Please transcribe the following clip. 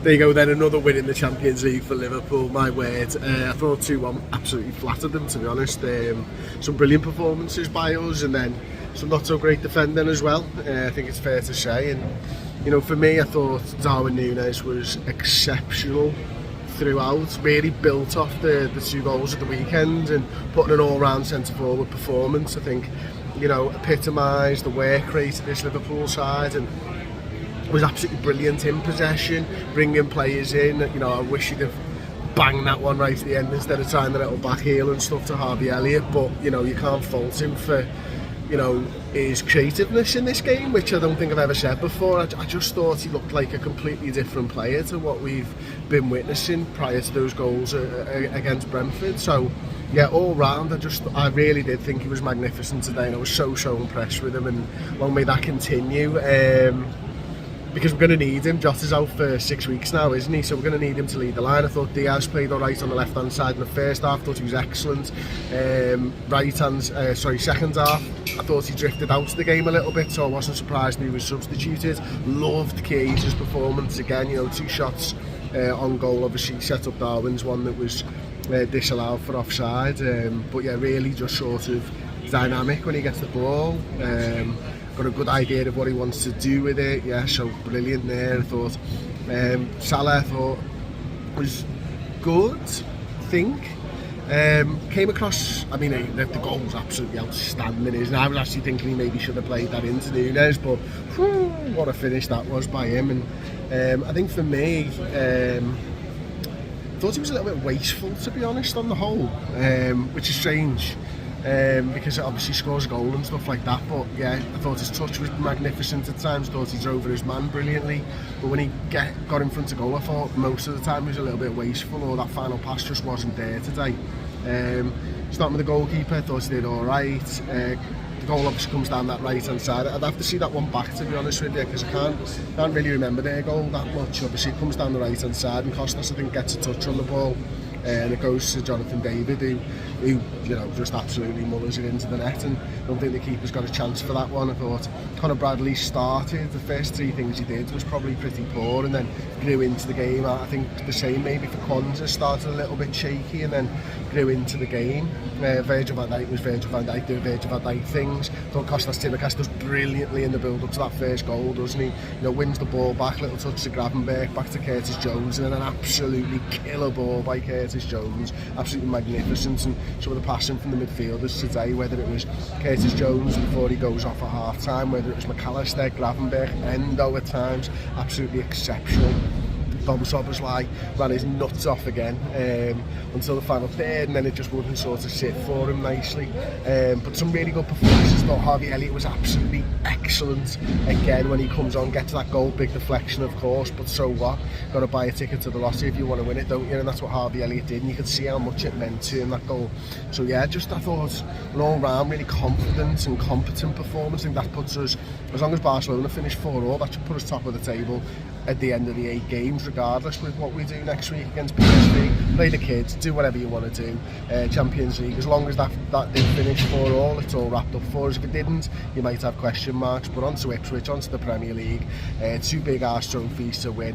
There you go then, another win in the Champions League for Liverpool, my word. I thought 2-1 absolutely flattered them, to be honest. Some brilliant performances by us, and then some not so great defending as well, I think it's fair to say. And you know, for me, I thought Darwin Nunez was exceptional throughout, really built off the 2 goals at the weekend and putting an all-round centre-forward performance. I think, you know, epitomised the work rate of this Liverpool side, and was absolutely brilliant in possession, bringing players in. You know, I wish he'd have banged that one right at the end instead of trying the little back heel and stuff to Harvey Elliott, but you know, you can't fault him for, you know, his creativeness in this game, which I don't think I've ever said before. I just thought he looked like a completely different player to what we've been witnessing prior to those goals against Brentford. So yeah, all round, I really did think he was magnificent today, and I was so impressed with him, and long may that continue. Because we're going to need him. Jota's out for 6 weeks now, isn't he? So we're going to need him to lead the line. I thought Diaz played all right on the left-hand side in the first half. Thought he was excellent. Second half, I thought he drifted out of the game a little bit, so I wasn't surprised when he was substituted. Loved Keita's performance again. You know, 2 shots on goal. Obviously, set up Darwin's one that was disallowed for offside. But yeah, really just sort of dynamic when he gets the ball. Got a good idea of what he wants to do with it. Yeah, so brilliant there. I thought Salah, I thought, was good, I think. Came across, I mean, the goal was absolutely outstanding, isn't it? I was actually thinking he maybe should have played that into Numez, but what a finish that was by him. And I think for me, I thought he was a little bit wasteful, to be honest, on the whole, which is strange. Because it obviously scores a goal and stuff like that, but yeah, I thought his touch was magnificent at times. Thought he drove his man brilliantly, but when he got in front of goal, I thought most of the time he was a little bit wasteful, or that final pass just wasn't there today. Starting with the goalkeeper, I thought he did all right. The goal obviously comes down that right hand side. I'd have to see that one back, to be honest with you, because I can't really remember their goal that much. Obviously it comes down the right hand side, and Costas, I think, gets a touch on the ball, and it goes to Jonathan David, who you know, just absolutely mullers it into the net, and I don't think the keeper's got a chance for that one. I thought Conor Bradley started, the first 3 things he did was probably pretty poor, and then grew into the game. I think the same maybe for Kwanzaa, started a little bit shaky and then grew into the game. Virgil van Dijk was Virgil van Dijk doing Virgil van Dijk things. Thought Costas Tsimikas does brilliantly in the build up to that first goal, doesn't he? You know, wins the ball back, little touch to Gravenberch, back to Curtis Jones, and then an absolutely killer ball by Curtis Jones, absolutely magnificent. And some of the passing from the midfielders today, whether it was Curtis Jones before he goes off at half time, whether it was McAllister, Gravenberch, Endo at times, absolutely exceptional. Dom Szoboszlai ran his nuts off again until the final third, and then it just wouldn't sort of sit for him nicely. But some really good performances. Thought Harvey Elliott was absolutely excellent again when he comes on, gets that goal, big deflection of course, but so what? Got to buy a ticket to the lottery if you want to win it, don't you? And that's what Harvey Elliott did, and you could see how much it meant to him, that goal. So yeah, just I thought an all-round really confident and competent performance. I think that puts us, as long as Barcelona finish 4-4, that should put us top of the table at the end of the 8 games, regardless with what we do next week against PSV. Play the kids, do whatever you want to do. Champions League, as long as that did finish 4-4, it's all wrapped up for us. If it didn't, you might have question marks, but on to Ipswich, on to the Premier League. 2 big arse trophies to win.